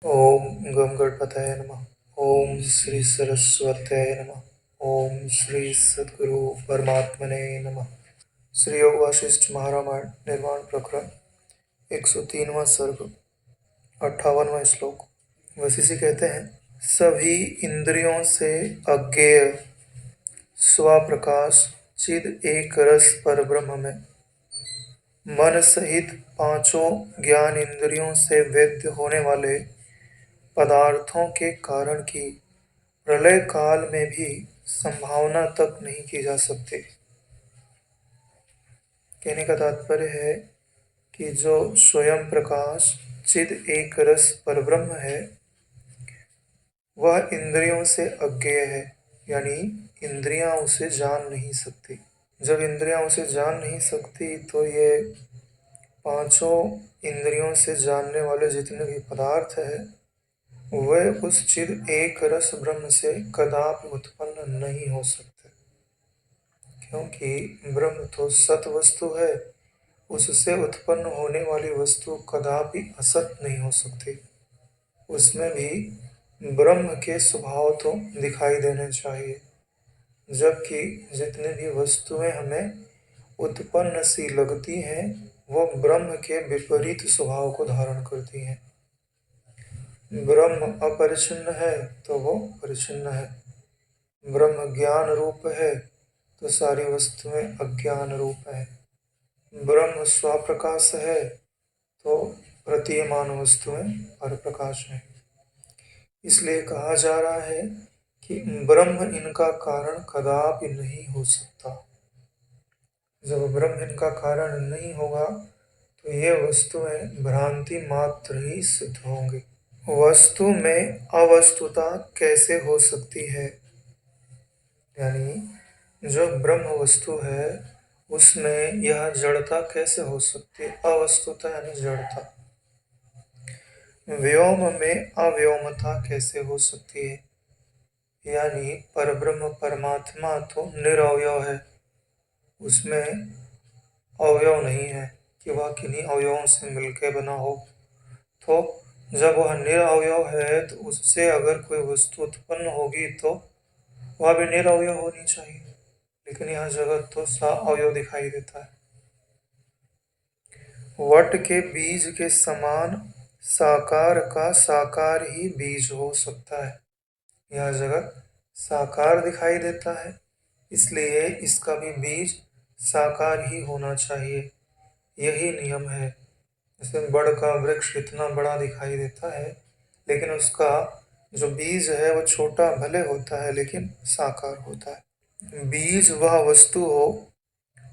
ओम गम गणपतये नमः। ओम श्री सरस्वत्यै नमः। ओम श्री सद्गुरु परमात्मने नमः। श्री योग वासिष्ठ महारामायण निर्माण प्रकरण 103वां सर्ग 58वां श्लोक। वशिष्ठ कहते हैं, सभी इंद्रियों से अज्ञेय स्वप्रकाश चिद एक रस पर ब्रह्म में मन सहित पांचों ज्ञान इंद्रियों से वेद्य होने वाले पदार्थों के कारण की प्रलय काल में भी संभावना तक नहीं की जा सकती। कहने का तात्पर्य है कि जो स्वयं प्रकाश चिद एक रस परब्रह्म है वह इंद्रियों से अज्ञेय है, यानी इंद्रियां उसे जान नहीं सकती। जब इंद्रियां उसे जान नहीं सकती तो ये पांचों इंद्रियों से जानने वाले जितने भी पदार्थ है वह उस चिद एक रस ब्रह्म से कदापि उत्पन्न नहीं हो सकते, क्योंकि ब्रह्म तो सत वस्तु है। उससे उत्पन्न होने वाली वस्तु कदापि असत नहीं हो सकती। उसमें भी ब्रह्म के स्वभाव तो दिखाई देने चाहिए, जबकि जितने भी वस्तुएं हमें उत्पन्न सी लगती हैं वो ब्रह्म के विपरीत स्वभाव को धारण करती हैं। ब्रह्म अपरिच्छिन्न है तो वो परिच्छिन्न है। ब्रह्म ज्ञान रूप है तो सारी वस्तुएं अज्ञान रूप है। ब्रह्म स्वप्रकाश है तो प्रतीयमान वस्तुएं परप्रकाश है। इसलिए कहा जा रहा है कि ब्रह्म इनका कारण कदापि नहीं हो सकता। जब ब्रह्म इनका कारण नहीं होगा तो ये वस्तुएं भ्रांति मात्र ही सिद्ध होंगी। वस्तु में अवस्तुता कैसे हो सकती है, यानी जो ब्रह्म वस्तु है उसमें यह जड़ता कैसे हो सकती है। अवस्तुता यानी जड़ता। व्योम में अव्योमता कैसे हो सकती है, यानी परब्रह्म परमात्मा तो निरवयव है, उसमें अवयव नहीं है कि वह किन्हीं अवयवों से मिलकर बना हो। तो जब वह निरवयव है तो उससे अगर कोई वस्तु उत्पन्न होगी तो वह भी निरवयव होनी चाहिए, लेकिन यह जगत तो अवयव दिखाई देता है। वट के बीज के समान साकार का साकार ही बीज हो सकता है। यह जगत साकार दिखाई देता है, इसलिए इसका भी बीज साकार ही होना चाहिए। यही नियम है। जैसे बड़ का वृक्ष इतना बड़ा दिखाई देता है, लेकिन उसका जो बीज है वो छोटा भले होता है लेकिन साकार होता है। बीज वह वस्तु हो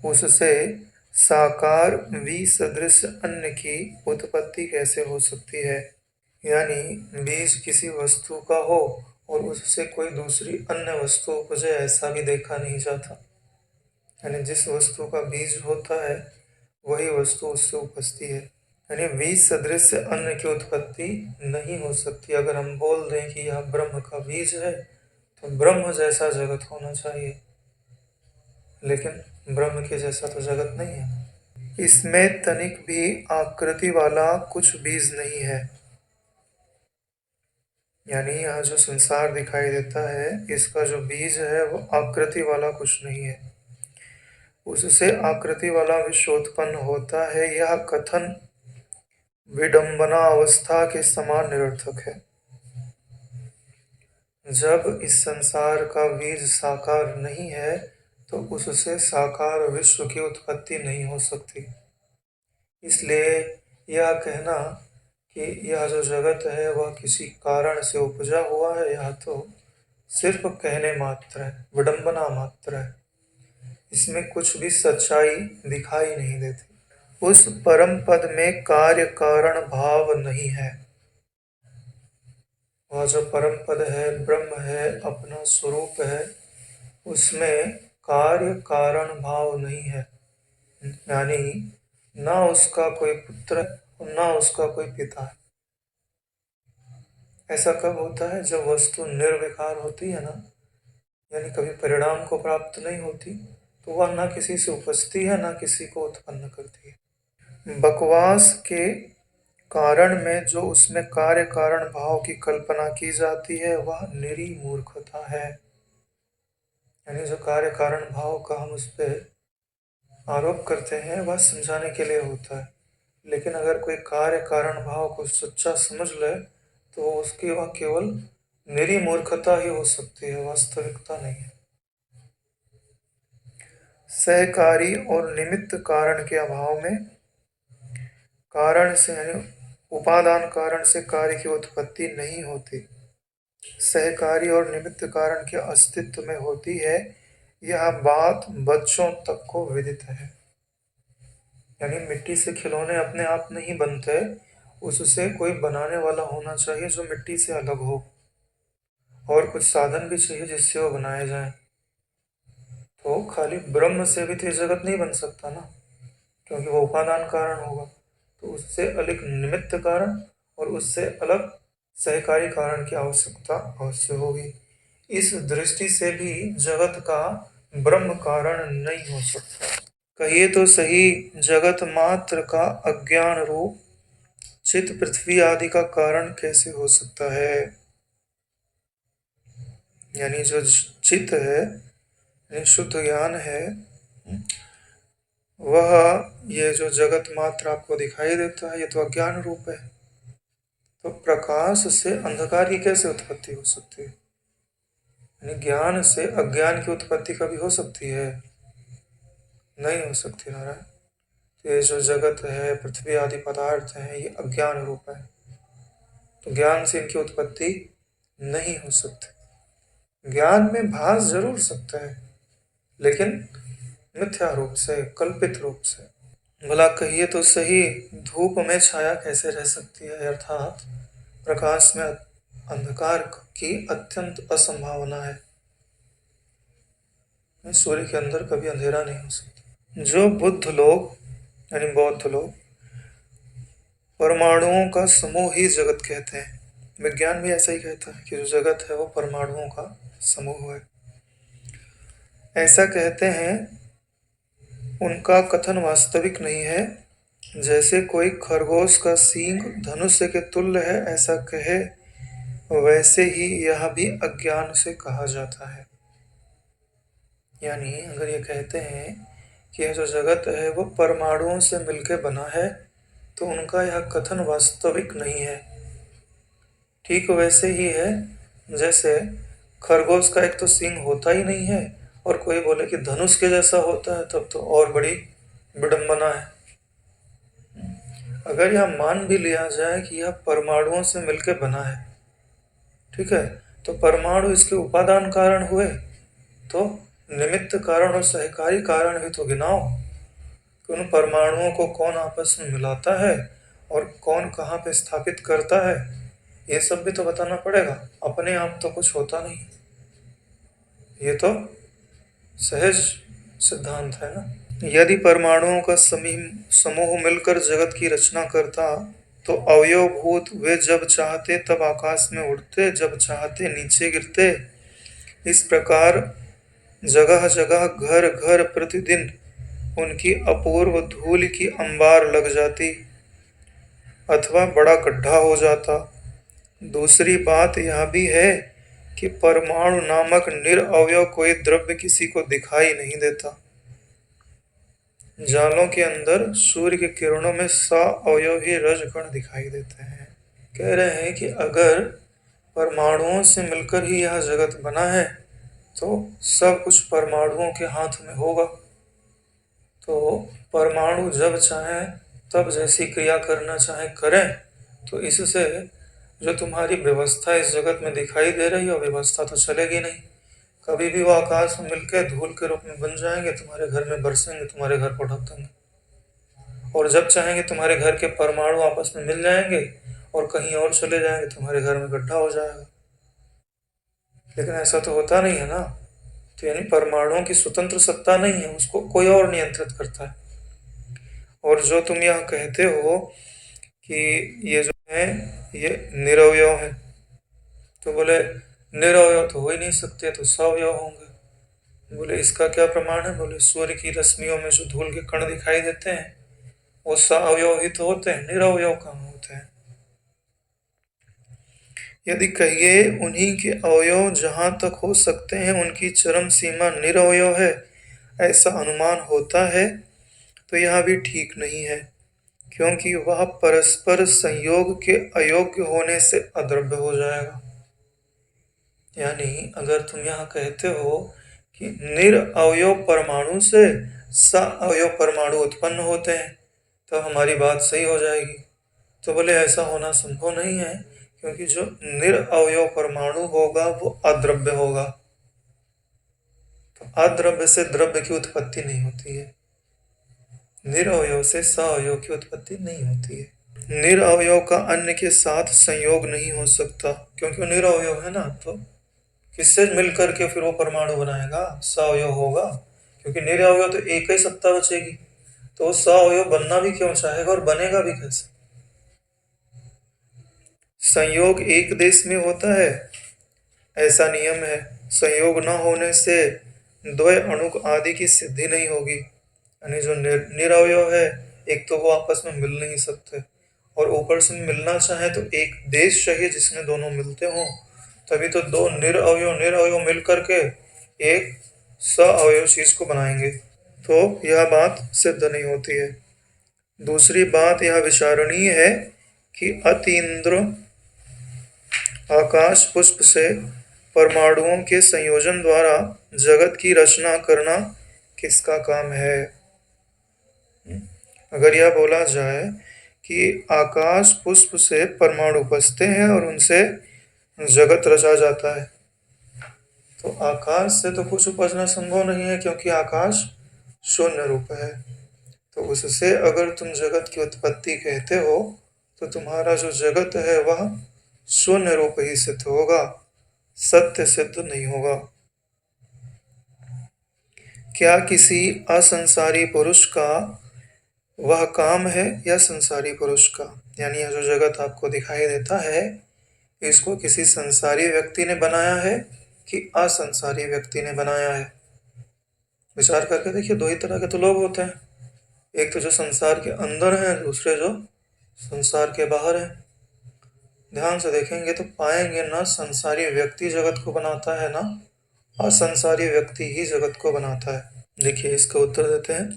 उससे साकार विसदृश अन्य की उत्पत्ति कैसे हो सकती है, यानी बीज किसी वस्तु का हो और उससे कोई दूसरी अन्य वस्तु उपजे, ऐसा भी देखा नहीं जाता। यानी जिस वस्तु का बीज होता है वही वस्तु उससे उपजती है। यानी बीज सदृश अन्य की उत्पत्ति नहीं हो सकती। अगर हम बोल दें कि यह ब्रह्म का बीज है तो ब्रह्म जैसा जगत होना चाहिए, लेकिन ब्रह्म के जैसा तो जगत नहीं है। इसमें तनिक भी आकृति वाला कुछ बीज नहीं है, यानी यह जो संसार दिखाई देता है इसका जो बीज है वो आकृति वाला कुछ नहीं है। उससे आकृति वाला विश्व उत्पन्न होता है, यह कथन विडंबना अवस्था के समान निरर्थक है। जब इस संसार का बीज साकार नहीं है तो उससे साकार विश्व की उत्पत्ति नहीं हो सकती। इसलिए यह कहना कि यह जो जगत है वह किसी कारण से उपजा हुआ है, यह तो सिर्फ कहने मात्र है, विडंबना मात्र है। इसमें कुछ भी सच्चाई दिखाई नहीं देती। उस परम पद में कार्य कारण भाव नहीं है। वह जो परम पद है, ब्रह्म है, अपना स्वरूप है, उसमें कार्य कारण भाव नहीं है। यानी ना उसका कोई पुत्र है ना उसका कोई पिता है। ऐसा कब होता है, जब वस्तु निर्विकार होती है ना, यानी कभी परिणाम को प्राप्त नहीं होती, तो वह ना किसी से उपजती है ना किसी को उत्पन्न करती है। बकवास के कारण में जो उसमें कार्य कारण भाव की कल्पना की जाती है वह निरी मूर्खता है। यानी जो कार्य कारण भाव का हम उस पर आरोप करते हैं वह समझाने के लिए होता है, लेकिन अगर कोई कार्य कारण भाव को सच्चा समझ ले तो उसकी वह केवल निरी मूर्खता ही हो सकती है, वास्तविकता नहीं है। सहकारी और निमित्त कारण के अभाव में कारण से यानी उपादान कारण से कार्य की उत्पत्ति नहीं होती। सहकारी और निमित्त कारण के अस्तित्व में होती है, यह बात बच्चों तक को विदित है। यानी मिट्टी से खिलौने अपने आप नहीं बनते, उससे कोई बनाने वाला होना चाहिए जो मिट्टी से अलग हो, और कुछ साधन भी चाहिए जिससे वो बनाए जाए। तो खाली ब्रह्म से भी तो ये जगत नहीं बन सकता ना, क्योंकि वो उपादान कारण होगा। तो उससे अलग निमित्त कारण और उससे अलग सहकारी कारण की आवश्यकता अवश्य होगी। इस दृष्टि से भी जगत का ब्रह्म कारण नहीं हो सकता। कहिए तो सही, जगत मात्र का अज्ञान रूप चित्त पृथ्वी आदि का कारण कैसे हो सकता है। यानी जो चित्त है, यानी शुद्ध ज्ञान है, वह ये जो जगत मात्र आपको दिखाई देता है ये तो अज्ञान रूप है। तो प्रकाश से अंधकार की कैसे उत्पत्ति हो सकती है। यानी ज्ञान से अज्ञान की उत्पत्ति कभी हो सकती है, नहीं हो सकती नारायण। ये जो जगत है, पृथ्वी आदि पदार्थ हैं, ये अज्ञान रूप है, तो ज्ञान से इनकी उत्पत्ति नहीं हो सकती। ज्ञान में भास जरूर सकता है, लेकिन मिथ्या रूप से, कल्पित रूप से। भला कहिए तो सही, धूप में छाया कैसे रह सकती है, अर्थात प्रकाश में अंधकार की अत्यंत असंभावना है। सूर्य के अंदर कभी अंधेरा नहीं हो सकता। जो बुद्ध लोग यानी बौद्ध लोग परमाणुओं का समूह ही जगत कहते हैं, विज्ञान भी ऐसा ही कहता है कि जो जगत है वो परमाणुओं का समूह है, ऐसा कहते हैं। उनका कथन वास्तविक नहीं है। जैसे कोई खरगोश का सींग धनुष्य के तुल्य है ऐसा कहे, वैसे ही यह भी अज्ञान से कहा जाता है। यानी अगर ये कहते हैं कि यह जो जगत है वो परमाणुओं से मिलकर बना है, तो उनका यह कथन वास्तविक नहीं है। ठीक वैसे ही है जैसे खरगोश का एक तो सींग होता ही नहीं है, और कोई बोले कि धनुष के जैसा होता है, तब तो और बड़ी विडंबना है। अगर यह मान भी लिया जाए कि यह परमाणुओं से मिलकर बना है, ठीक है, तो परमाणु इसके उपादान कारण हुए, तो निमित्त कारण और सहकारी कारण भी तो गिनाओ कि उन परमाणुओं को कौन आपस में मिलाता है और कौन कहाँ पे स्थापित करता है, ये सब भी तो बताना पड़ेगा। अपने आप तो कुछ होता नहीं, ये तो सहज सिद्धांत है ना। यदि परमाणुओं का समूह मिलकर जगत की रचना करता, तो अवयवभूत वे जब चाहते तब आकाश में उड़ते, जब चाहते नीचे गिरते। इस प्रकार जगह जगह घर घर प्रतिदिन उनकी अपूर्व धूल की अंबार लग जाती अथवा बड़ा गड्ढा हो जाता। दूसरी बात यह भी है कि परमाणु नामक निरअवयव कोई द्रव्य किसी को दिखाई नहीं देता। जालों के अंदर सूर्य की किरणों में सअवयवी रजकण दिखाई देते हैं। कह रहे हैं कि अगर परमाणुओं से मिलकर ही यह जगत बना है, तो सब कुछ परमाणुओं के हाथ में होगा। तो परमाणु जब चाहें तब जैसी क्रिया करना चाहे करें, तो इससे जो तुम्हारी व्यवस्था इस जगत में दिखाई दे रही है, व्यवस्था तो चलेगी नहीं। कभी भी वो आकाश में मिलकर धूल के रूप में बन जाएंगे, तुम्हारे घर में बरसेंगे, तुम्हारे घर को ढक देंगे, और जब चाहेंगे तुम्हारे घर के परमाणु आपस में मिल जाएंगे और कहीं और चले जाएंगे, तुम्हारे घर में गड्ढा हो जाएगा। लेकिन ऐसा तो होता नहीं है ना। तो यानी परमाणुओं की स्वतंत्र सत्ता नहीं है, उसको कोई और नियंत्रित करता है। और जो तुम यह कहते हो कि ये जो है ये निरवयव है, तो बोले निरवयव तो हो ही नहीं सकते, तो सवयव होंगे। बोले इसका क्या प्रमाण है। बोले सूर्य की रश्मियों में जो धूल के कण दिखाई देते हैं, वो सावयवित होते हैं, निरवयव कहाँ होते हैं। यदि कहिए उन्हीं के अवयव जहाँ तक हो सकते हैं उनकी चरम सीमा निरवयव है, ऐसा अनुमान होता है, तो यह भी ठीक नहीं है, क्योंकि वह परस्पर संयोग के अयोग्य होने से अद्रव्य हो जाएगा। यानी अगर तुम यहाँ कहते हो कि निरअवयव परमाणु से सअवयव परमाणु उत्पन्न होते हैं, तो हमारी बात सही हो जाएगी। तो बोले ऐसा होना संभव नहीं है, क्योंकि जो निरअवयव परमाणु होगा वो अद्रव्य होगा, तो अद्रव्य से द्रव्य की उत्पत्ति नहीं होती है, निरअवयव से सअवयव की उत्पत्ति नहीं होती है। निरअवयव का अन्य के साथ संयोग नहीं हो सकता, क्योंकि वो निरअवयव है ना, तो किससे मिलकर के फिर वो परमाणु बनाएगा, सअवयव होगा, क्योंकि निरअवयव तो एक ही सत्ता बचेगी, तो वो सअवयव बनना भी क्यों चाहेगा और बनेगा भी कैसे। संयोग एक देश में होता है ऐसा नियम है, संयोग न होने से द्वय अणुक आदि की सिद्धि नहीं होगी। यानी जो निरअवयव है, एक तो वो आपस में मिल नहीं सकते, और ऊपर से मिलना चाहे तो एक देश चाहिए जिसमें दोनों मिलते हों, तभी तो दो निरअवयव निरअवयव मिल करके एक सअवयव चीज को बनाएंगे, तो यह बात सिद्ध नहीं होती है। दूसरी बात यह विचारणीय है कि अतीन्द्र आकाश पुष्प से परमाणुओं के संयोजन द्वारा जगत की रचना करना किसका काम है। अगर यह बोला जाए कि आकाश पुष्प से परमाणु बसते हैं और उनसे जगत रचा जाता है, तो आकाश से तो कुछ उपजना संभव नहीं है, क्योंकि आकाश शून्य रूप है। तो उससे अगर तुम जगत की उत्पत्ति कहते हो, तो तुम्हारा जो जगत है वह शून्य रूप ही सिद्ध होगा, सत्य सिद्ध नहीं होगा। क्या किसी असंसारी पुरुष का वह काम है या संसारी पुरुष का, यानी यह जो जगत आपको दिखाई देता है, इसको किसी संसारी व्यक्ति ने बनाया है कि असंसारी व्यक्ति ने बनाया है। विचार करके देखिए, दो ही तरह के तो लोग होते हैं, एक तो जो संसार के अंदर हैं, दूसरे जो संसार के बाहर हैं। ध्यान से देखेंगे तो पाएंगे ना संसारी व्यक्ति जगत को बनाता है, ना असंसारी व्यक्ति ही जगत को बनाता है। देखिए इसका उत्तर देते हैं,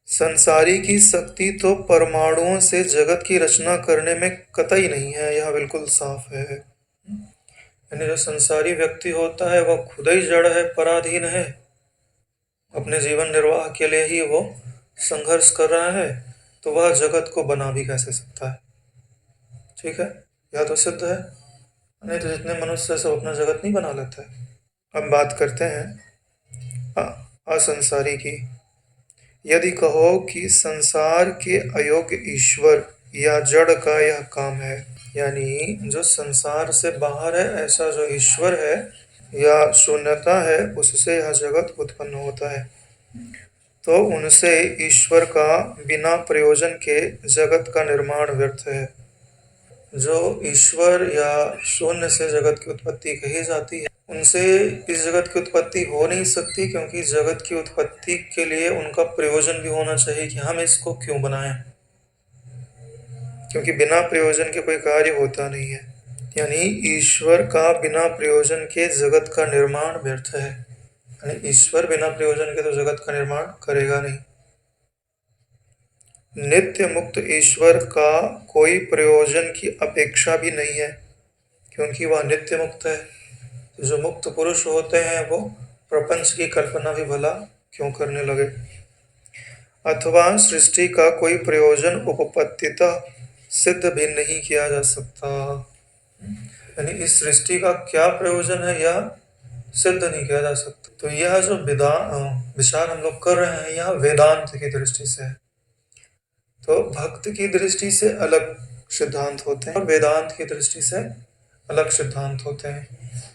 संसारी की शक्ति तो परमाणुओं से जगत की रचना करने में कतई नहीं है, यह बिल्कुल साफ है। यानी जो संसारी व्यक्ति होता है वह खुद ही जड़ है, पराधीन है, अपने जीवन निर्वाह के लिए ही वो संघर्ष कर रहा है, तो वह जगत को बना भी कैसे सकता है। ठीक है, यह तो सिद्ध है, नहीं तो जितने मनुष्य सब अपना जगत नहीं बना लेते। अब बात करते हैं असंसारी की। यदि कहो कि संसार के अयोग्य ईश्वर या जड़ का यह काम है, यानी जो संसार से बाहर है ऐसा जो ईश्वर है या शून्यता है, उससे यह जगत उत्पन्न होता है, तो उनसे ईश्वर का बिना प्रयोजन के जगत का निर्माण व्यर्थ है। जो ईश्वर या शून्य से जगत की उत्पत्ति कही जाती है, उनसे इस जगत की उत्पत्ति हो नहीं सकती, क्योंकि जगत की उत्पत्ति के लिए उनका प्रयोजन भी होना चाहिए कि हम इसको क्यों बनाएं, क्योंकि बिना प्रयोजन के कोई कार्य होता नहीं है। यानी ईश्वर का बिना प्रयोजन के जगत का निर्माण व्यर्थ है, यानी ईश्वर बिना प्रयोजन के तो जगत का निर्माण करेगा नहीं। नित्य मुक्त ईश्वर का कोई प्रयोजन की अपेक्षा भी नहीं है, क्योंकि वह नित्य मुक्त है। जो मुक्त पुरुष होते हैं वो प्रपंच की कल्पना भी भला क्यों करने लगे। अथवा सृष्टि का कोई प्रयोजन उपपत्तितः सिद्ध भी नहीं किया जा सकता, यानी इस सृष्टि का क्या प्रयोजन है यह सिद्ध नहीं किया जा सकता। तो यह जो विचार हम लोग कर रहे हैं यह वेदांत की दृष्टि से है, तो भक्त की दृष्टि से अलग सिद्धांत होते हैं और वेदांत की दृष्टि से अलग सिद्धांत होते हैं।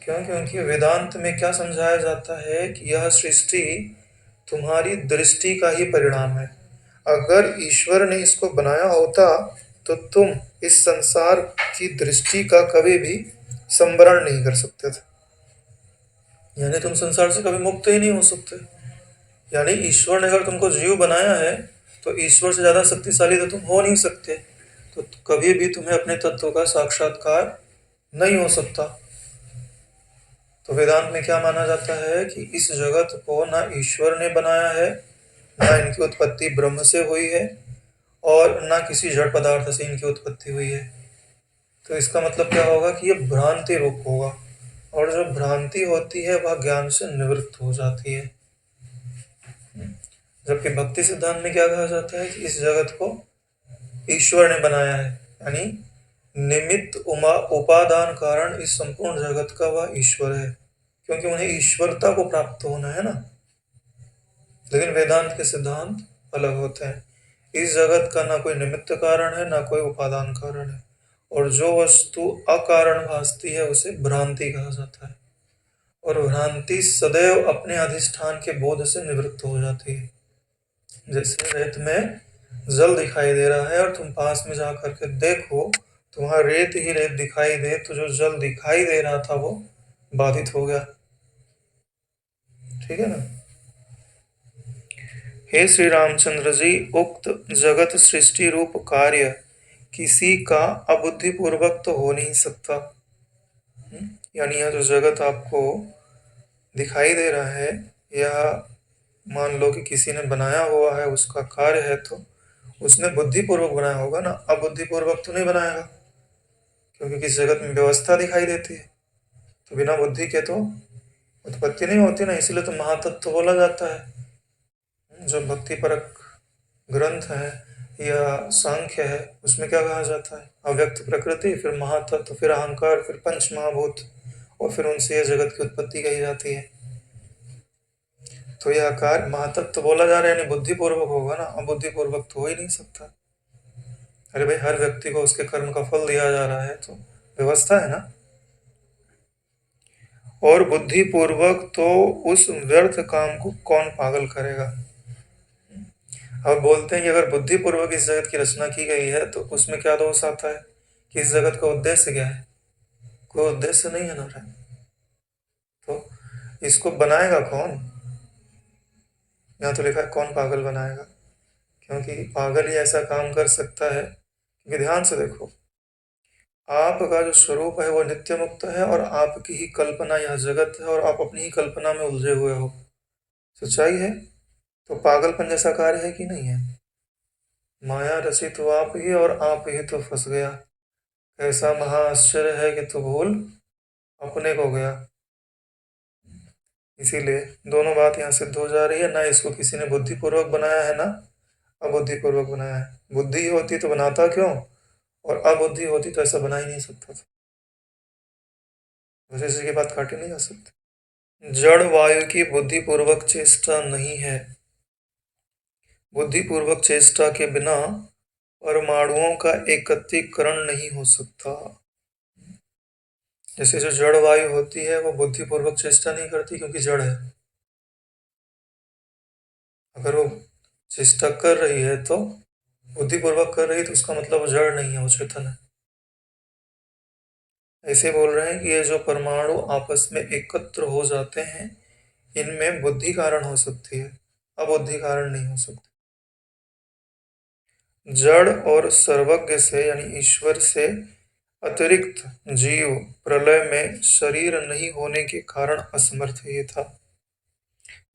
क्यों? क्योंकि वेदांत में क्या समझाया जाता है कि यह सृष्टि तुम्हारी दृष्टि का ही परिणाम है। अगर ईश्वर ने इसको बनाया होता तो तुम इस संसार की दृष्टि का कभी भी संवरण नहीं कर सकते थे, यानी तुम संसार से कभी मुक्त ही नहीं हो सकते। यानी ईश्वर ने अगर तुमको जीव बनाया है तो ईश्वर से ज़्यादा शक्तिशाली तो तुम हो नहीं सकते, तो कभी भी तुम्हें अपने तत्व का साक्षात्कार नहीं हो सकता। तो वेदांत में क्या माना जाता है कि इस जगत को ना ईश्वर ने बनाया है, ना इनकी उत्पत्ति ब्रह्म से हुई है, और ना किसी जड़ पदार्थ से इनकी उत्पत्ति हुई है। तो इसका मतलब क्या होगा कि ये भ्रांति रूप होगा, और जो भ्रांति होती है वह ज्ञान से निवृत्त हो जाती है। जबकि भक्ति सिद्धांत में क्या कहा जाता है कि इस जगत को ईश्वर ने बनाया है, यानी निमित्त उपादान कारण इस संपूर्ण जगत का वह ईश्वर है, क्योंकि उन्हें ईश्वरता को प्राप्त होना है ना। लेकिन वेदांत के सिद्धांत अलग होते हैं। इस जगत का ना कोई निमित्त कारण है, ना कोई उपादान कारण है, और जो वस्तु अकारण भासती है उसे भ्रांति कहा जाता है, और भ्रांति सदैव अपने अधिष्ठान के बोध से निवृत्त हो जाती है। जैसे रेत में जल दिखाई दे रहा है और तुम पास में जा करके देखो तो वहां रेत ही रेत दिखाई दे, तो जो जल दिखाई दे रहा था वो बाधित हो गया। ठीक है ना। हे श्री रामचंद्र जी, उक्त जगत सृष्टि रूप कार्य किसी का अबुद्धि पूर्वक तो हो नहीं सकता। यानी यह जो जगत आपको दिखाई दे रहा है, यह मान लो कि किसी ने बनाया हुआ है, उसका कार्य है, तो उसने बुद्धि पूर्वक बनाया होगा ना, अबुद्धि पूर्वक तो नहीं बनाएगा, क्योंकि किस जगत में व्यवस्था दिखाई देती है, तो बिना बुद्धि के तो उत्पत्ति नहीं होती ना। इसलिए तो महातत्व बोला जाता है। जो भक्ति परक ग्रंथ है या सांख्य है, उसमें क्या कहा जाता है, अव्यक्त प्रकृति, फिर महातत्व, फिर अहंकार, फिर पंच महाभूत, और फिर उनसे यह जगत की उत्पत्ति कही जाती है। तो यह आकार महातत्व बोला जा रहा है, यानी बुद्धिपूर्वक होगा ना, अबुद्धिपूर्वक तो हो ही नहीं सकता। अरे भाई, हर व्यक्ति को उसके कर्म का फल दिया जा रहा है, तो व्यवस्था है ना। और बुद्धिपूर्वक तो उस व्यर्थ काम को कौन पागल करेगा। अब बोलते हैं कि अगर बुद्धिपूर्वक इस जगत की रचना की गई है तो उसमें क्या दोष आता है कि इस जगत का उद्देश्य क्या है, कोई उद्देश्य नहीं है ना। तो इसको बनाएगा कौन, यहाँ तो लिखा है कौन पागल बनाएगा, क्योंकि पागल ही ऐसा काम कर सकता है। क्योंकि ध्यान से देखो, आपका जो स्वरूप है वो नित्य मुक्त है, और आपकी ही कल्पना यह जगत है, और आप अपनी ही कल्पना में उलझे हुए हो। सच्चाई है। तो पागलपन जैसा कार्य है कि नहीं है। माया रचित तो आप ही, और आप ही तो फंस गया। ऐसा महा आश्चर्य है कि तू भूल अपने को गया। इसीलिए दोनों बात यहाँ सिद्ध हो जा रही है, ना इसको किसी ने बुद्धिपूर्वक बनाया है, ना अबुद्धिपूर्वक बनाया है। बुद्धि होती तो बनाता क्यों, और अबुद्धि होती तो ऐसा बना ही नहीं सकता था। वैसे की बात काटी नहीं जा सकती। जड़ वायु की बुद्धिपूर्वक चेष्टा नहीं है। बुद्धिपूर्वक चेष्टा के बिना परमाणुओं का एकत्रीकरण नहीं हो सकता। जैसे जो जड़ वायु होती है वो बुद्धिपूर्वक चेष्टा नहीं करती, क्योंकि जड़ है। अगर वो चेष्टा कर रही है तो बुद्धिपूर्वक कर रही है, तो उसका मतलब वो जड़ नहीं है, वो चेतन है। ऐसे बोल रहे हैं कि ये जो परमाणु आपस में एकत्र हो जाते हैं, इनमें बुद्धि कारण हो सकती है, अबुद्धि कारण नहीं हो सकती। जड़ और सर्वज्ञ से यानी ईश्वर से अतिरिक्त जीव प्रलय में शरीर नहीं होने के कारण असमर्थ ही था।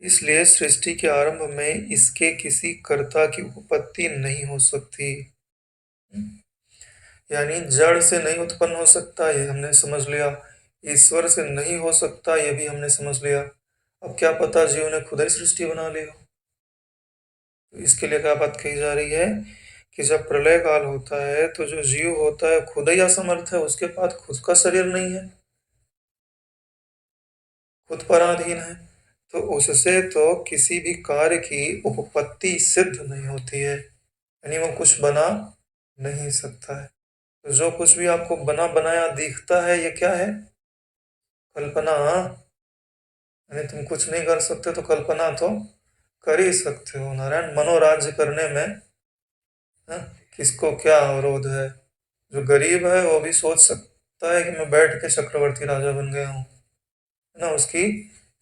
इसलिए सृष्टि के आरंभ में इसके किसी कर्ता की उपपत्ति नहीं हो सकती। यानी जड़ से नहीं उत्पन्न हो सकता, ये हमने समझ लिया। ईश्वर से नहीं हो सकता, ये भी हमने समझ लिया। अब क्या पता जीव ने खुद ही सृष्टि बना ली हो। तो इसके लिए क्या बात कही जा रही है कि जब प्रलय काल होता है तो जो जीव होता है खुद ही असमर्थ है, उसके पास खुद का शरीर नहीं है, खुद पराधीन है, तो उससे तो किसी भी कार्य की उपपत्ति सिद्ध नहीं होती है, यानी वो कुछ बना नहीं सकता है। तो जो कुछ भी आपको बना बनाया दिखता है, ये क्या है, कल्पना। यानी तुम कुछ नहीं कर सकते तो कल्पना तो कर ही सकते हो। नारायण, मनोराज्य करने में हाँ, किसको क्या अवरोध है। जो गरीब है वो भी सोच सकता है कि मैं बैठ के चक्रवर्ती राजा बन गया हूँ, है ना। उसकी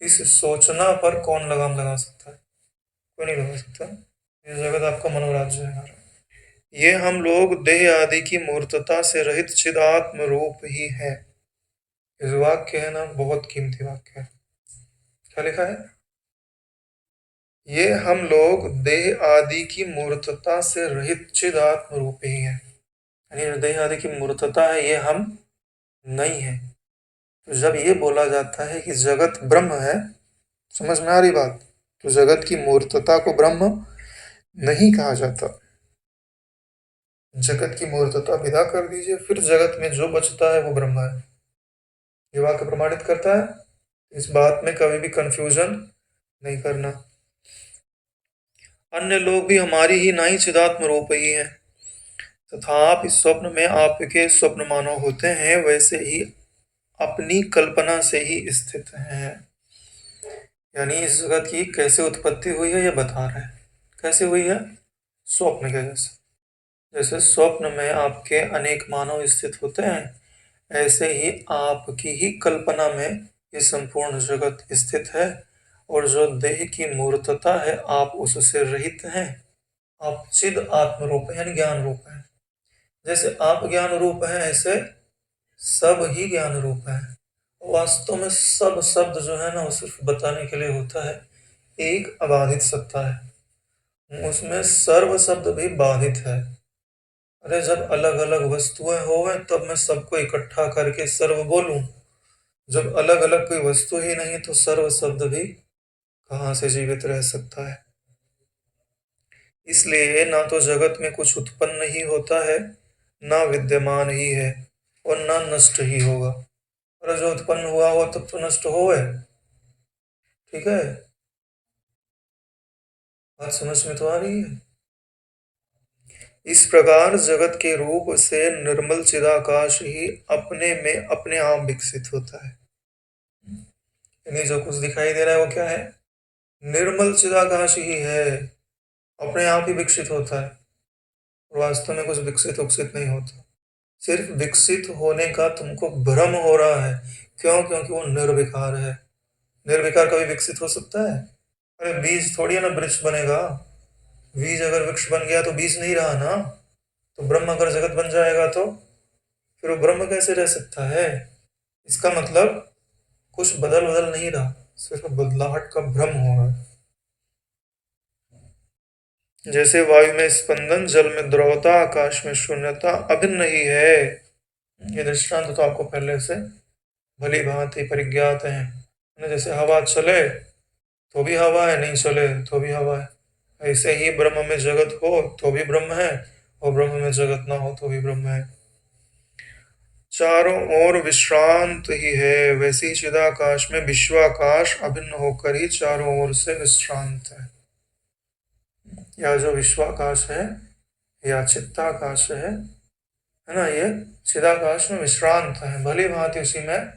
इस सोचना पर कौन लगाम लगा सकता है, कोई नहीं लगा सकता। ये जगत आपका मनोराज्य है। ये हम लोग देह आदि की मूर्तता से रहित चिदात्म रूप ही है। इस वाक्य है ना, बहुत कीमती वाक्य है। क्या लिखा है? ये हम लोग देह आदि की मूर्तता से रहित चिदात्म रूप ही है। यानी जो देह आदि की मूर्तता है ये हम नहीं है। तो जब ये बोला जाता है कि जगत ब्रह्म है, समझ में आ रही बात? तो जगत की मूर्तता को ब्रह्म नहीं कहा जाता। जगत की मूर्तता विदा कर दीजिए, फिर जगत में जो बचता है वो ब्रह्म है। ये वाक्य प्रमाणित करता है। इस बात में कभी भी कंफ्यूजन नहीं करना। अन्य लोग भी हमारी ही नहीं चिदात्म रूप ही है तथा आप इस स्वप्न में आपके स्वप्न मानो होते हैं, वैसे ही अपनी कल्पना से ही स्थित हैं। यानी इस जगत की कैसे उत्पत्ति हुई है ये बता रहे हैं। कैसे हुई है? स्वप्न के जैसे। जैसे स्वप्न में आपके अनेक मानव स्थित होते हैं, ऐसे ही आपकी ही कल्पना में ये संपूर्ण जगत स्थित है। और जो देह की मूर्तता है आप उससे रहित हैं। आप चिद आत्म रूप है, यानी ज्ञान रूप है। जैसे आप ज्ञान रूप है, ऐसे सब ही ज्ञान रूप है। वास्तव में सब शब्द जो है ना वो सिर्फ बताने के लिए होता है। एक अबाधित सत्ता है, उसमें सर्व शब्द भी बाधित है। अरे जब अलग अलग वस्तुएं होवे तब मैं सबको इकट्ठा करके सर्व बोलूं। जब अलग अलग कोई वस्तु ही नहीं तो सर्व शब्द भी कहाँ से जीवित रह सकता है? इसलिए ना तो जगत में कुछ उत्पन्न ही होता है, ना विद्यमान ही है, और ना नष्ट ही होगा। और जो उत्पन्न हुआ हो तब तो नष्ट होवे। ठीक है, बात समझ में तो आ रही है? इस प्रकार जगत के रूप से निर्मल चिदाकाश ही अपने में अपने आप विकसित होता है। यानी जो कुछ दिखाई दे रहा है वो क्या है? निर्मल चिदाकाश ही है, अपने आप ही विकसित होता है। वास्तव में कुछ विकसित विकसित नहीं होता। सिर्फ विकसित होने का तुमको भ्रम हो रहा है। क्यों? क्योंकि वो निर्विकार है। निर्विकार कभी विकसित हो सकता है? अरे बीज थोड़ी है ना वृक्ष बनेगा। बीज अगर वृक्ष बन गया तो बीज नहीं रहा ना। तो ब्रह्म अगर जगत बन जाएगा तो फिर वो ब्रह्म कैसे रह सकता है? इसका मतलब कुछ बदल बदल नहीं रहा, सिर्फ बदलाहट का भ्रम हो रहा है। जैसे वायु में स्पंदन, जल में द्रवता, आकाश में शून्यता अभिन्न ही है। ये दृष्टांत तो आपको पहले से भली भांति परिज्ञात है। जैसे हवा चले तो भी हवा है, नहीं चले तो भी हवा है। ऐसे ही ब्रह्म में जगत हो तो भी ब्रह्म है, और ब्रह्म में जगत ना हो तो भी ब्रह्म है। चारों ओर विश्रांत ही है, वैसे ही चिदाकाश में विश्वाकाश अभिन्न होकर ही चारों ओर से विश्रांत या जो विश्वाकाश है या चित्ताकाश है ना, ये चिदाकाश में विश्रांत है, भली भांति उसी में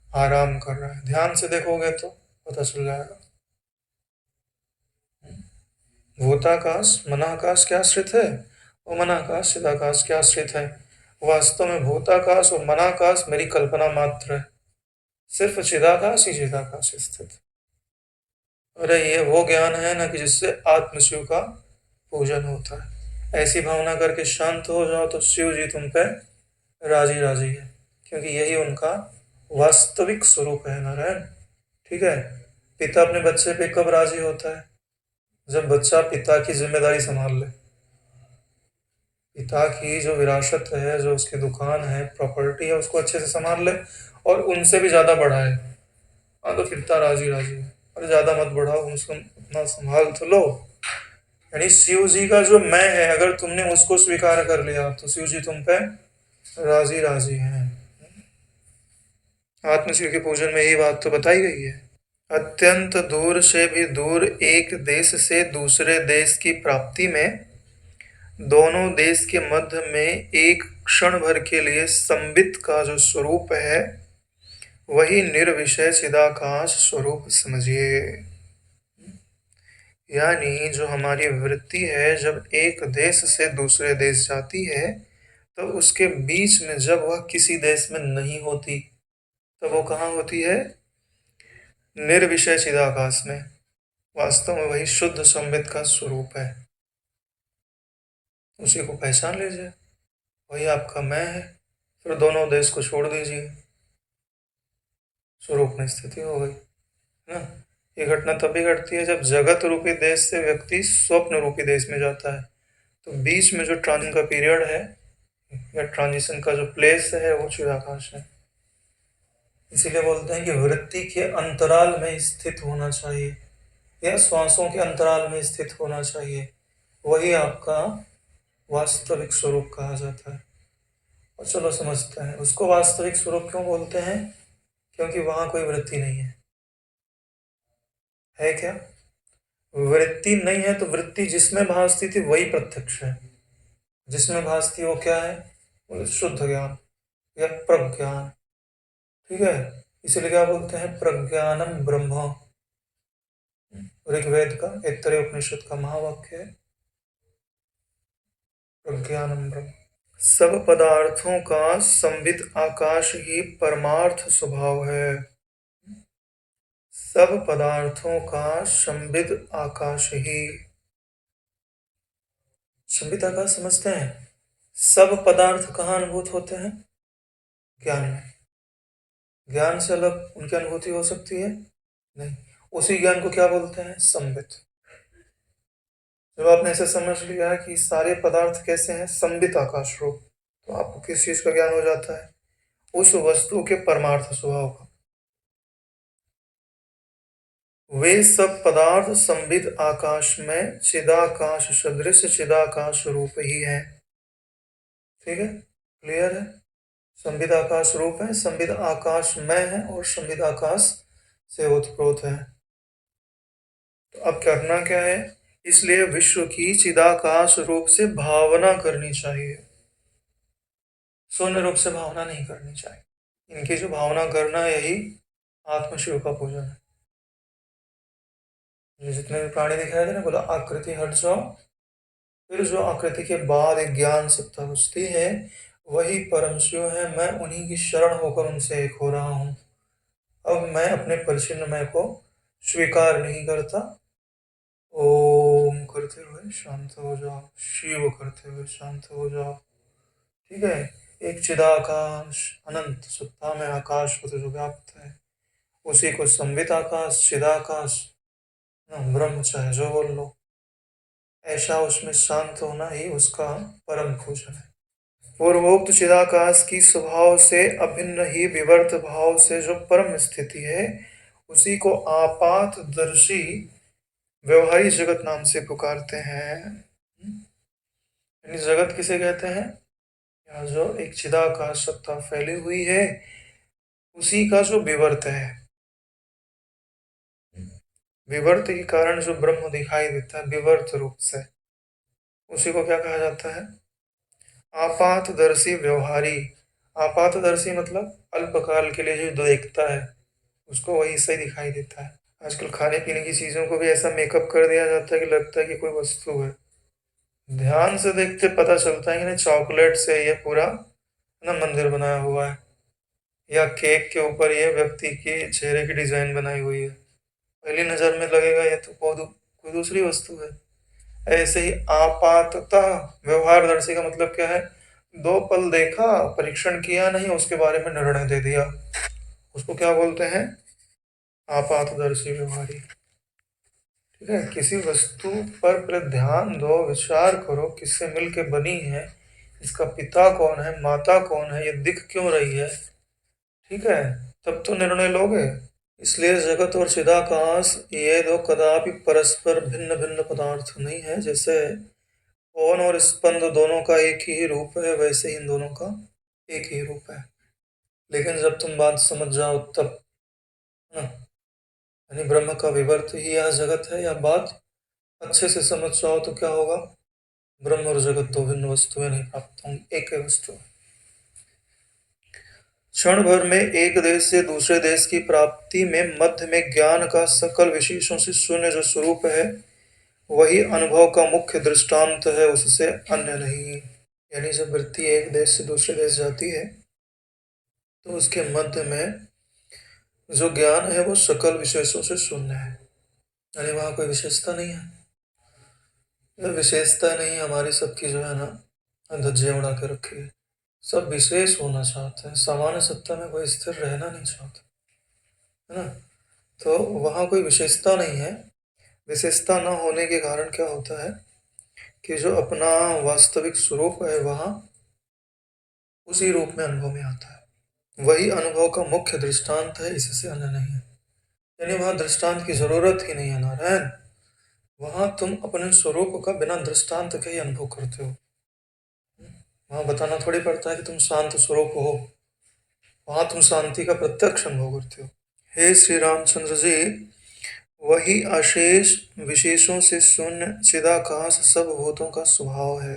आराम कर रहा है। ध्यान से देखोगे तो पता चल जाएगा। भूताकाश मनाकाश क्या आश्रित है, और मनाकाश चिदाकाश क्या आश्रित है। वास्तव में भूताकाश और मनाकाश मेरी कल्पना मात्र है, सिर्फ चिदाकाश ही चिदाकाश स्थित। अरे ये वो ज्ञान है ना कि जिससे आत्मशिव का पूजन होता है। ऐसी भावना करके शांत हो जाओ तो शिव जी तुम पे राजी राजी है, क्योंकि यही उनका वास्तविक स्वरूप है नारायण। ठीक है, पिता अपने बच्चे पे कब राजी होता है? जब बच्चा पिता की जिम्मेदारी संभाल ले। पिता की जो विरासत है, जो उसकी दुकान है, प्रॉपर्टी है, उसको अच्छे से संभाल ले और उनसे भी ज्यादा बढ़ाए। हाँ, तो पिता राजी राजी है। अरे ज्यादा मत बढ़ाओ, उसको अपना संभाल तो लो। यानी शिव जी का जो मैं है, अगर तुमने उसको स्वीकार कर लिया तो शिव जी तुम पे राजी राजी हैं। आत्मशिव के पूजन में यही बात तो बताई गई है। अत्यंत दूर से भी दूर एक देश से दूसरे देश की प्राप्ति में दोनों देश के मध्य में एक क्षण भर के लिए संबित का जो स्वरूप है वही निर्विषय चिदाकाश स्वरूप समझिए। यानी जो हमारी वृत्ति है जब एक देश से दूसरे देश जाती है तो उसके बीच में जब वह किसी देश में नहीं होती तो वो कहाँ होती है? निर्विषय चिदाकाश में। वास्तव में वही शुद्ध संबित का स्वरूप है। उसी को पहचान लीजिए, वही आपका मैं है। फिर दोनों देश को छोड़ दीजिए, स्वरूप में स्थिति हो गई, है ना। ये घटना तभी घटती है जब जगत रूपी देश से व्यक्ति स्वप्न रूपी देश में जाता है। तो बीच में जो ट्रांजिशन का पीरियड है या ट्रांजिशन का जो प्लेस है वो चिदाकाश है। इसीलिए बोलते हैं कि वृत्ति के अंतराल में स्थित होना चाहिए या श्वासों के अंतराल में स्थित होना चाहिए, वही आपका वास्तविक स्वरूप कहा जाता है। और चलो समझते हैं उसको वास्तविक स्वरूप क्यों बोलते हैं, क्योंकि वहां कोई वृत्ति नहीं है क्या? वृत्ति नहीं है तो वृत्ति जिसमें भासती थी वही प्रत्यक्ष है। जिसमें भासती वो क्या है? वो शुद्ध ज्ञान या प्रज्ञान। ठीक है, इसीलिए क्या बोलते हैं? प्रज्ञानम ब्रह्म। ऋग्वेद का ऐतरेय उपनिषद का महावाक्य है, प्रज्ञानम ब्रह्म। सब पदार्थों का संविद आकाश ही परमार्थ स्वभाव है। सब पदार्थों का संविद आकाश ही। संविद आकाश समझते हैं? सब पदार्थ कहाँ अनुभूत होते हैं? ज्ञान में। ज्ञान से अलग उनकी अनुभूति हो सकती है नहीं। उसी ज्ञान को क्या बोलते हैं? संवित। जब आपने ऐसे समझ लिया कि सारे पदार्थ कैसे हैं? संवित आकाश रूप, तो आपको किस चीज का ज्ञान हो जाता है? उस वस्तु के परमार्थ स्वभाव का। वे सब पदार्थ संविद आकाश में चिदाकाश सदृश चिदाकाश रूप ही है। ठीक है, क्लियर है? संविद आकाश रूप है, संविद आकाश में है और संविद आकाश से उत्प्रोत है। तो अब करना क्या है? इसलिए विश्व की चिदाकाश रूप से भावना करनी चाहिए, शून्य रूप से भावना नहीं करनी चाहिए। इनकी जो भावना करना है यही आत्मशिव का पूजन है। ये जितने भी प्राणी दिखाए थे ना, बोला आकृति हट जाओ, फिर जो आकृति के बाद एक ज्ञान सत्ता बचती है वही परम शिव है। मैं उन्हीं की शरण होकर उनसे एक हो रहा हूँ। अब मैं अपने परिचिन्न मैं को स्वीकार नहीं करता। ओम करते हुए शांत हो जाओ, शिव करते हुए शांत हो जाओ। ठीक है, एक चिदाकाश अनंत सत्ता में आकाश को तो जो व्याप्त है उसी को संवित आकाश चिदाकाश ब्रह्म चाहे जो बोल लो, ऐसा उसमें शांत होना ही उसका परम भोजन है। पूर्वोक्त चिदाकाश की स्वभाव से अभिन्न ही विवर्त भाव से जो परम स्थिति है उसी को आपातदर्शी व्यवहारी जगत नाम से पुकारते हैं। यानी जगत किसे कहते हैं? यहाँ जो एक चिदाकाश सत्ता फैली हुई है उसी का जो विवर्त है, विवर्त के कारण जो ब्रह्म दिखाई देता है विवर्त रूप से, उसी को क्या कहा जाता है? आपातदर्शी व्यवहारी। आपातदर्शी मतलब अल्पकाल के लिए जो देखता है उसको वही सही दिखाई देता है। आजकल खाने पीने की चीजों को भी ऐसा मेकअप कर दिया जाता है कि लगता है कि कोई वस्तु है। ध्यान से देखते पता चलता है कि नहीं चॉकलेट से ये पूरा ना मंदिर बनाया हुआ है, या केक के ऊपर ये व्यक्ति के चेहरे की डिजाइन बनाई हुई है। पहली नजर में लगेगा ये तो कोई दूसरी वस्तु है। ऐसे ही आपातः व्यवहारदर्शी का मतलब क्या है? दो पल देखा, परीक्षण किया नहीं, उसके बारे में निर्णय दे दिया, उसको क्या बोलते हैं? आपातदर्शी व्यवहारी। ठीक है, किसी वस्तु पर ध्यान दो, विचार करो किससे मिलके बनी है, इसका पिता कौन है, माता कौन है, ये दिख क्यों रही है। ठीक है, तब तो निर्णय लोगे। इसलिए जगत और चिदाकाश ये दो कदापि परस्पर भिन्न भिन्न पदार्थ नहीं है। जैसे पवन और स्पंद दोनों का एक ही रूप है वैसे ही इन दोनों का एक ही रूप है। लेकिन जब तुम बात समझ जाओ तब ना, यानी ब्रह्म का विवर्त ही यह जगत है, या बात अच्छे से समझ जाओ तो क्या होगा? ब्रह्म और जगत दो भिन्न वस्तुएं नहीं प्राप्त होंगी, एक ही वस्तु। क्षण भर में एक देश से दूसरे देश की प्राप्ति में मध्य में ज्ञान का सकल विशेषों से शून्य जो स्वरूप है वही अनुभव का मुख्य दृष्टांत है, उससे अन्य नहीं। यानी जब वृत्ति एक देश से दूसरे देश जाती है तो उसके मध्य में जो ज्ञान है वो सकल विशेषों से शून्य है, यानी वहां कोई विशेषता नहीं है। ये विशेषता नहीं हमारी सबकी जो है ना, धज्जियां उड़ा के रखी है। सब विशेष होना चाहते हैं, सामान्य सत्ता में कोई स्थिर रहना नहीं चाहता, है ना। तो वहाँ कोई विशेषता नहीं है। विशेषता न होने के कारण क्या होता है कि जो अपना वास्तविक स्वरूप है वहाँ उसी रूप में अनुभव में आता है। वही अनुभव का मुख्य दृष्टांत है, इससे अन्य नहीं है। यानी वहाँ दृष्टांत की जरूरत ही नहीं है नारायण। वहाँ तुम अपने स्वरूप का बिना दृष्टांत के ही अनुभव करते हो। वहाँ बताना थोड़ी पड़ता है कि तुम शांत स्वरूप हो, वहाँ तुम शांति का प्रत्यक्ष अनुभव करते हो। हे श्री रामचंद्र जी, वही अशेष विशेषों से शून्य चिदाकाश सब भूतों का स्वभाव है।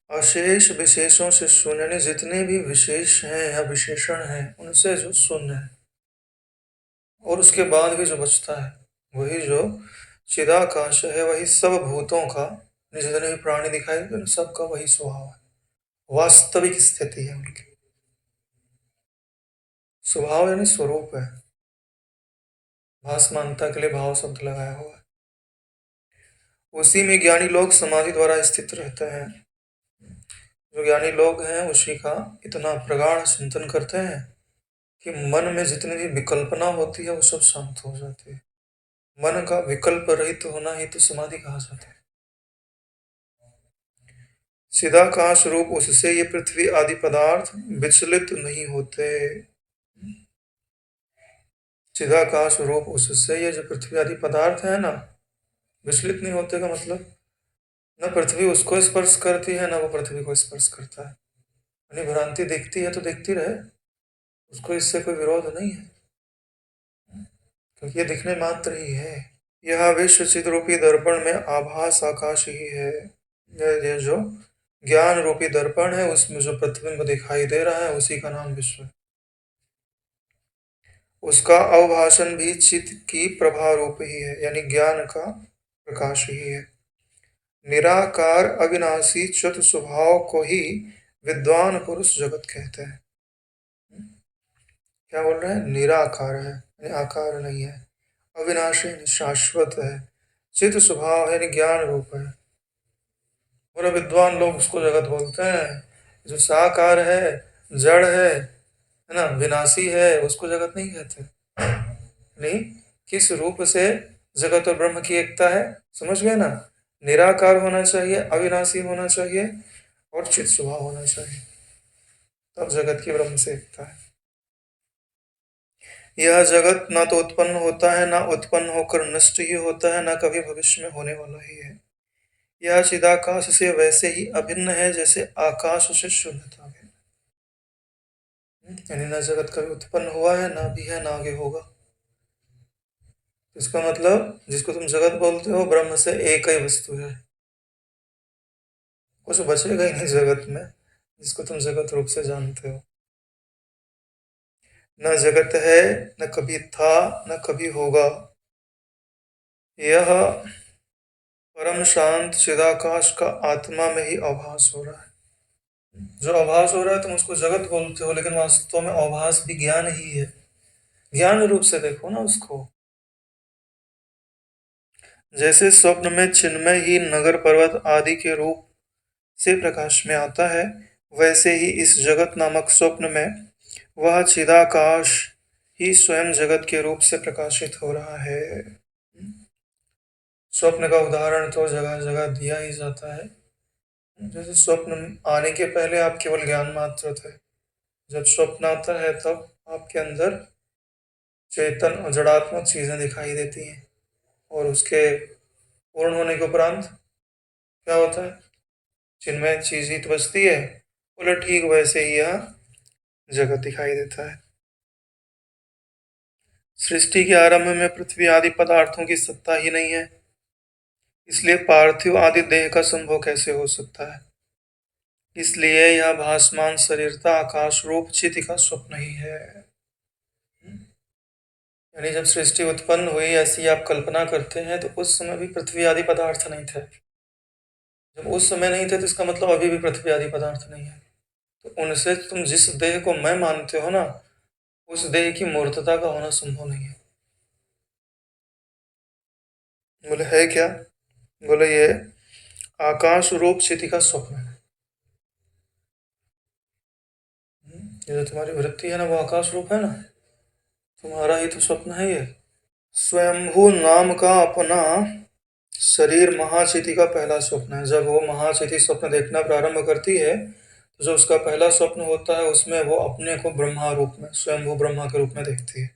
अशेष विशेषों से शून्य यानी जितने भी विशेष हैं या विशेषण हैं उनसे जो शून्य है, और उसके बाद भी जो बचता है वही जो चिदाकाश है, वही सब भूतों का, जितने भी प्राणी दिखाई देते हैं सबका वही स्वभाव है, वास्तविक स्थिति है उनकी। स्वभाव यानी स्वरूप है, भासमानता के लिए भाव शब्द लगाया हुआ है। उसी में ज्ञानी लोग समाधि द्वारा स्थित रहते हैं। जो ज्ञानी लोग हैं उसी का इतना प्रगाढ़ चिंतन करते हैं कि मन में जितनी भी विकल्पना होती है वो सब शांत हो जाती है। मन का विकल्प रहित होना ही तो समाधि कहा जाता है। चिदाकाश रूप उससे ये पृथ्वी आदि पदार्थ विचलित नहीं होते। चिदाकाश रूप उससे ये जो पृथ्वी आदि पदार्थ है ना, विचलित नहीं होते का मतलब न पृथ्वी उसको स्पर्श करती है, न वो पृथ्वी को स्पर्श करता है। यानी भ्रांति दिखती है तो दिखती रहे, उसको इससे कोई विरोध नहीं है, क्योंकि ये दिखने मात्र ही है। यह विश्व चिद रूपी दर्पण में आभास आकाश ही है। ये जो ज्ञान रूपी दर्पण है उसमें जो प्रतिबिंब दिखाई दे रहा है उसी का नाम विश्व है। उसका अवभाषण भी चित्त की प्रभा रूप ही है, यानी ज्ञान का प्रकाश ही है। निराकार अविनाशी चतु स्वभाव को ही विद्वान पुरुष जगत कहते हैं। क्या बोल रहे हैं? निराकार है यानी आकार नहीं है, अविनाशी यानी शाश्वत है, चित स्वभाव है यानी ज्ञान रूप है। और विद्वान लोग उसको जगत बोलते हैं। जो साकार है, जड़ है ना, विनाशी है, उसको जगत नहीं कहते। नहीं, किस रूप से जगत और ब्रह्म की एकता है, समझ गए ना। निराकार होना चाहिए, अविनाशी होना चाहिए और चित स्वभाव होना चाहिए, तब जगत की ब्रह्म से एकता है। यह जगत ना तो उत्पन्न होता है, ना उत्पन्न होकर नष्ट ही होता है, ना कभी भविष्य में होने वाला ही है। यह चिदाकाश से वैसे ही अभिन्न है जैसे आकाश से शून्यता है। यानी ना जगत कभी उत्पन्न हुआ है, ना भी है, ना आगे होगा। इसका मतलब जिसको तुम जगत बोलते हो ब्रह्म से एक ही वस्तु है, कुछ बचेगा ही नहीं जगत में जिसको तुम जगत रूप से जानते हो। न जगत है, न कभी था, न कभी होगा। यह परम शांत चिदाकाश का आत्मा में ही आभास हो रहा है। जो आभास हो रहा है तुम उसको जगत बोलते हो, लेकिन वास्तव में आभास भी ज्ञान ही है। ज्ञान रूप से देखो ना उसको। जैसे स्वप्न में चिन्मय ही नगर पर्वत आदि के रूप से प्रकाश में आता है, वैसे ही इस जगत नामक स्वप्न में वह चिदाकाश ही स्वयं जगत के रूप से प्रकाशित हो रहा है। स्वप्न का उदाहरण तो जगह जगह दिया ही जाता है। जैसे स्वप्न आने के पहले आप केवल ज्ञान मात्र थे, जब स्वप्न आता है तब आपके अंदर चेतन और जड़ात्मक चीजें दिखाई देती हैं, और उसके पूर्ण होने के उपरांत क्या होता है? चिन्मय चीज ही तो बचती है। बोले ठीक वैसे ही यह जगत दिखाई देता है। सृष्टि के आरंभ में पृथ्वी आदि पदार्थों की सत्ता ही नहीं है, इसलिए पार्थिव आदि देह का संभव कैसे हो सकता है। इसलिए यह भासमान शरीरता आकाश रूप चिति का स्वप्न ही है। यानी जब सृष्टि उत्पन्न हुई ऐसी आप कल्पना करते हैं तो उस समय भी पृथ्वी आदि पदार्थ नहीं थे। जब उस समय नहीं थे तो इसका मतलब अभी भी पृथ्वी आदि पदार्थ नहीं है। तो उनसे तुम जिस देह को मैं मानते हो ना, उस देह की मूर्तता का होना संभव नहीं है। बोले है क्या? बोले ये आकाश रूप स्थिति का स्वप्न है। ये जो तुम्हारी वृत्ति है ना, वो आकाश रूप है ना, तुम्हारा ही तो स्वप्न है ये। स्वयंभू नाम का अपना शरीर महाचिति का पहला स्वप्न है। जब वो महाचिति स्वप्न देखना प्रारंभ करती है तो जो उसका पहला स्वप्न होता है उसमें वो अपने को ब्रह्मा रूप में, स्वयंभू ब्रह्मा के रूप में देखती है।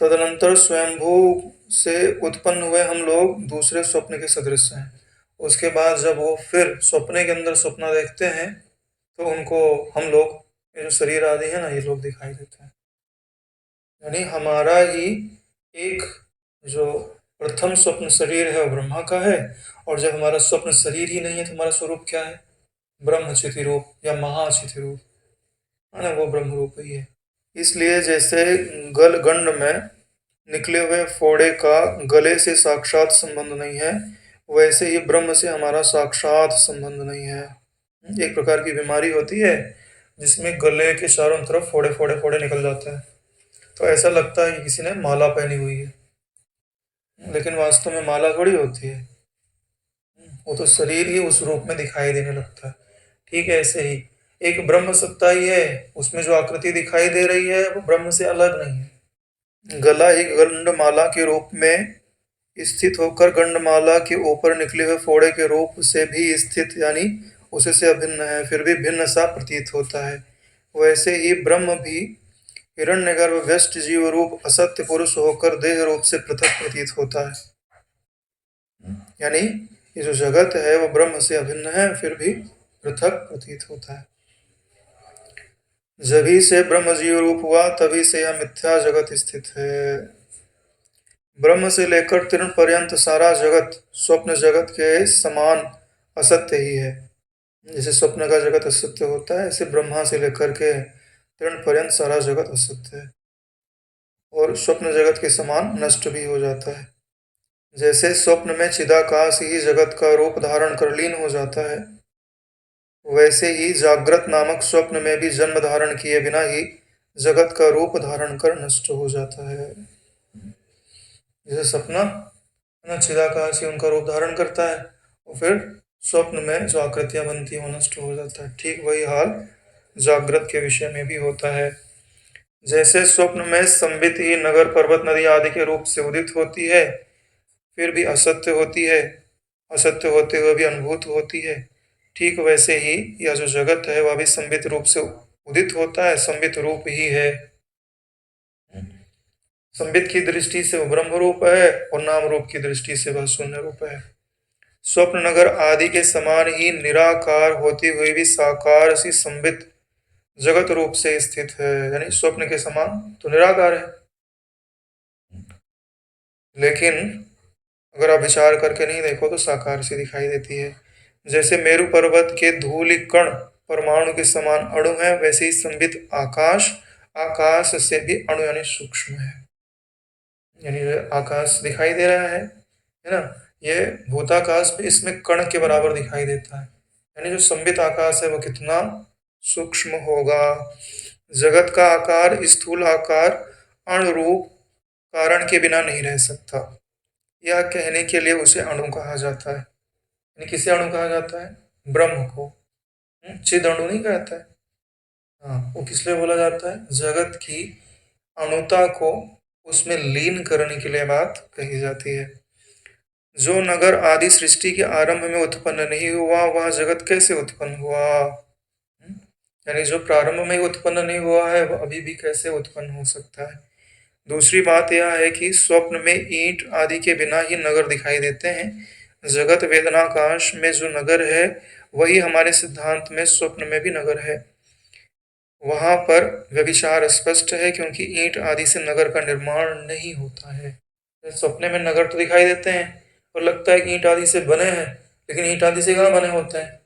तदनंतर स्वयंभू से उत्पन्न हुए हम लोग दूसरे स्वप्न के सदृश हैं। उसके बाद जब वो फिर स्वप्ने के अंदर स्वप्न देखते हैं तो उनको हम लोग, ये जो शरीर आदि है ना, ये लोग दिखाई देते हैं। यानी हमारा ही एक जो प्रथम स्वप्न शरीर है वो ब्रह्मा का है, और जब हमारा स्वप्न शरीर ही नहीं है तो हमारा स्वरूप क्या है? ब्रह्मचिति रूप या महाचिति रूप है ना, वो ब्रह्म रूप ही है। इसलिए जैसे गल गंड में निकले हुए फोड़े का गले से साक्षात संबंध नहीं है, वैसे ही ब्रह्म से हमारा साक्षात संबंध नहीं है। एक प्रकार की बीमारी होती है जिसमें गले के चारों तरफ फोड़े फोड़े फोड़े निकल जाते हैं, तो ऐसा लगता है कि किसी ने माला पहनी हुई है, लेकिन वास्तव में माला थोड़ी होती है, वो तो शरीर ही उस रूप में दिखाई देने लगता है। ठीक है, ऐसे ही एक ब्रह्म सत्ता ही है, उसमें जो आकृति दिखाई दे रही है वो ब्रह्म से अलग नहीं है। गला ही गंडमाला के रूप में स्थित होकर गंडमाला के ऊपर निकले हुए फोड़े के रूप से भी स्थित, यानी उसे से अभिन्न है, फिर भी भिन्न सा प्रतीत होता है। वैसे ही ब्रह्म भी हिरण्यगर्भ व्यष्ट जीव रूप असत्य पुरुष होकर देह रूप से पृथक प्रतीत होता है। यानी ये जो जगत है वो ब्रह्म से अभिन्न है, फिर भी पृथक प्रतीत होता है। जभी से ब्रह्म जीव रूप हुआ तभी से यह मिथ्या जगत स्थित है। ब्रह्म से लेकर तृण पर्यंत सारा जगत स्वप्न जगत के समान असत्य ही है। जैसे स्वप्न का जगत असत्य होता है, ऐसे ब्रह्मा से लेकर के तृण पर्यंत सारा जगत असत्य है और स्वप्न जगत के समान नष्ट भी हो जाता है। जैसे स्वप्न में चिदाकाश ही जगत का रूप धारण कर लीन हो जाता है, वैसे ही जागृत नामक स्वप्न में भी जन्म धारण किए बिना ही जगत का रूप धारण कर नष्ट हो जाता है। जैसे सपना है ना, चिदाकाश ही उनका रूप धारण करता है और फिर स्वप्न में जो आकृतियां बनती है वो नष्ट हो जाता है। ठीक वही हाल जागृत के विषय में भी होता है। जैसे स्वप्न में संबित ही नगर पर्वत नदी आदि के रूप से उदित होती है, फिर भी असत्य होती है, असत्य होते हुए भी अनुभूत होती है, ठीक वैसे ही यह जो जगत है वह भी संबित रूप से उदित होता है, संबित रूप ही है। संबित की दृष्टि से वह ब्रह्म रूप है और नाम रूप की दृष्टि से वह शून्य रूप है। स्वप्न नगर आदि के समान ही निराकार होते हुए भी साकार सी संबित जगत रूप से स्थित है। यानी स्वप्न के समान तो निराकार है, लेकिन अगर आप विचार करके नहीं देखो तो साकार सी दिखाई देती है। जैसे मेरु पर्वत के धूलि कण परमाणु के समान अणु है, वैसे ही संबित आकाश आकाश से भी अणु यानी सूक्ष्म है। यानी जो आकाश दिखाई दे रहा है ना, ये भूताकाश भी इसमें कण के बराबर दिखाई देता है। यानी जो संबित आकाश है वो कितना सूक्ष्म होगा। जगत का आकार स्थूल आकार अणुरूप कारण के बिना नहीं रह सकता, यह कहने के लिए उसे अणु कहा जाता है। यानी किसे अणु कहा जाता है? ब्रह्म को। चिद अणु नहीं कहता है। हाँ, वो किस लिए बोला जाता है? जगत की अणुता को उसमें लीन करने के लिए बात कही जाती है। जो नगर आदि सृष्टि के आरंभ में उत्पन्न नहीं हुआ वह जगत कैसे उत्पन्न हुआ? यानी जो प्रारंभ में उत्पन्न नहीं हुआ है वह अभी भी कैसे उत्पन्न हो सकता है? दूसरी बात यह है कि स्वप्न में ईंट आदि के बिना ही नगर दिखाई देते हैं। जगत वेदनाकाश में जो नगर है वही हमारे सिद्धांत में स्वप्न में भी नगर है। वहां पर व्यभिचार स्पष्ट है, क्योंकि ईंट आदि से नगर का निर्माण नहीं होता है। सपने में नगर तो दिखाई देते हैं और लगता है कि ईंट आदि से बने हैं, लेकिन ईंट आदि से कहाँ बने होते हैं?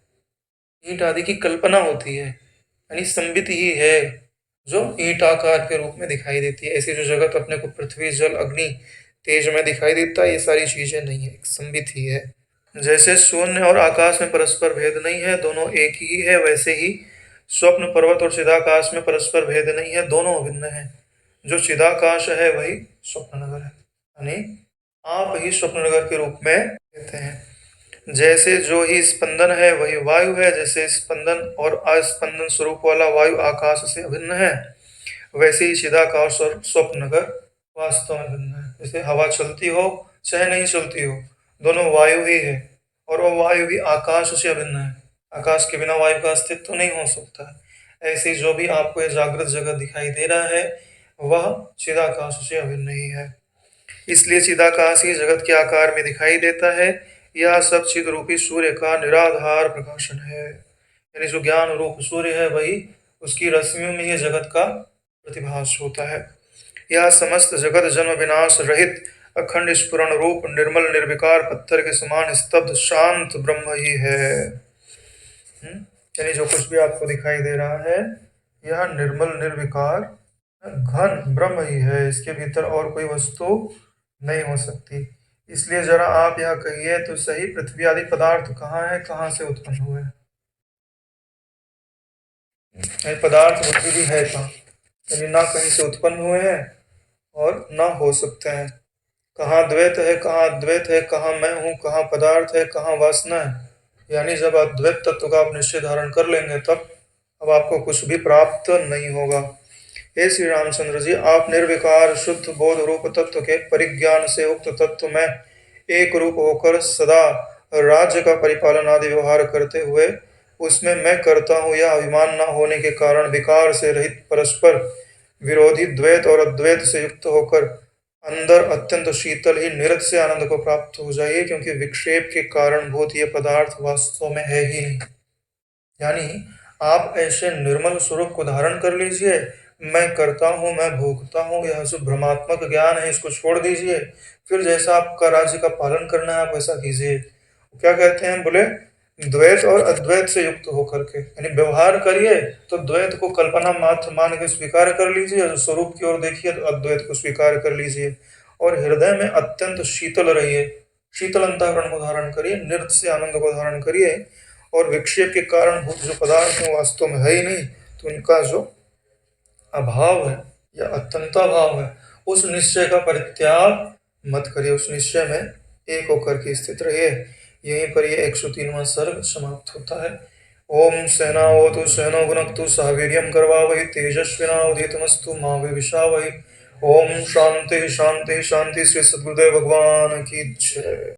ईंट आदि की कल्पना होती है, यानी संबित ही है जो ईंट आकार के रूप में दिखाई देती है। ऐसी जो जगत अपने को पृथ्वी जल अग्नि तेज में दिखाई देता है, ये सारी चीजें नहीं है, संबित ही है। जैसे शून्य और आकाश में परस्पर भेद नहीं है, दोनों एक ही है, वैसे ही स्वप्न पर्वत और चिदाकाश में परस्पर भेद नहीं है, दोनों अभिन्न है। जो चिदाकाश है वही स्वप्न नगर है। यानी आप ही स्वप्न नगर के रूप में लेते हैं। जैसे जो ही स्पंदन है वही वायु है, जैसे स्पंदन और अस्पंदन स्वरूप वाला वायु आकाश से अभिन्न है, वैसे ही चिदाकाश और स्वप्न नगर वास्तव में भिन्न है। जैसे हवा चलती हो चाहे नहीं चलती हो, दोनों वायु ही है, और वो वायु भी आकाश से अभिन्न है। आकाश के बिना वायु का अस्तित्व तो नहीं हो सकता है। ऐसे ही जो भी आपको ये जागृत जगत दिखाई दे रहा है वह चिदाकाश से अभिन्न ही है। इसलिए चिदाकाश ही जगत के आकार में दिखाई देता है। यह सब चिद रूपी सूर्य का निराधार प्रकाशन है। यानी जो ज्ञान रूप सूर्य है वही उसकी रश्मियों में ही जगत का प्रतिभास होता है। यह समस्त जगत जन्म विनाश रहित अखंड स्फुरण रूप निर्मल निर्विकार पत्थर के समान स्तब्ध शांत ब्रह्म ही है। यानी जो कुछ भी आपको दिखाई दे रहा है यह निर्मल निर्विकार घन ब्रह्म ही है। इसके भीतर और कोई वस्तु नहीं हो सकती। इसलिए जरा आप यह कहिए तो सही, पृथ्वी आदि पदार्थ कहाँ है, कहाँ से उत्पन्न हुए? पदार्थ बुद्धि भी है कहाँ? यानी ना कहीं से उत्पन्न हुए हैं और ना हो सकते हैं। कहाँ द्वैत है, कहाँ अद्वैत है, कहाँ मैं हूँ, कहाँ पदार्थ है, कहाँ वासना है। यानी जब अद्वैत तत्व का आप निश्चय धारण कर लेंगे तब अब आपको कुछ भी प्राप्त नहीं होगा। हे श्री रामचंद्र जी, आप निर्विकार शुद्ध बोध रूप तत्व के परिज्ञान से उक्त तत्व में एक रूप होकर सदा राज्य का परिपालन आदि व्यवहार करते हुए उसमें मैं करता हूँ यह अभिमान न होने के कारण विकार से रहित परस्पर विरोधी द्वैत और अद्वैत से युक्त होकर अंदर अत्यंत शीतल ही निरत से आनंद को प्राप्त हो जाइए, क्योंकि विक्षेप के कारणभूत ये पदार्थ वास्तव में है ही नहीं। यानी आप ऐसे निर्मल स्वरूप को धारण कर लीजिए। मैं करता हूँ, मैं भोगता हूँ, यह जो भ्रमात्मक ज्ञान है इसको छोड़ दीजिए। फिर जैसा आपका राज्य का पालन करना है आप वैसा कीजिए। क्या कहते हैं, बोले द्वैत और अद्वैत से युक्त होकर के, यानी व्यवहार करिए तो द्वैत को कल्पना मात्र मान के स्वीकार कर लीजिए, और स्वरूप की ओर देखिए तो अद्वैत को स्वीकार कर लीजिए। और हृदय में अत्यंत शीतल रहिए, शीतल अंतःकरण को धारण करिए, नृत्य से आनंद को धारण करिए। और विक्षेप के कारण भूत जो पदार्थ है वास्तव में है ही नहीं, तो उनका जो अभाव है या अत्यंता भाव है उस निश्चय का परित्याग मत करिए। उस निश्चय में एक होकर के स्थित रहिए। यहीं पर ये 103वां सर्ग समाप्त होता है। ओम सहनावतु सहनो भुनक्तु सह वीर्यं करवावहै तेजस्विनावधीतमस्तु मा विद्विषावहै। ओम शांति शांति शांति। श्री सद्गुरुदेव भगवान की जय।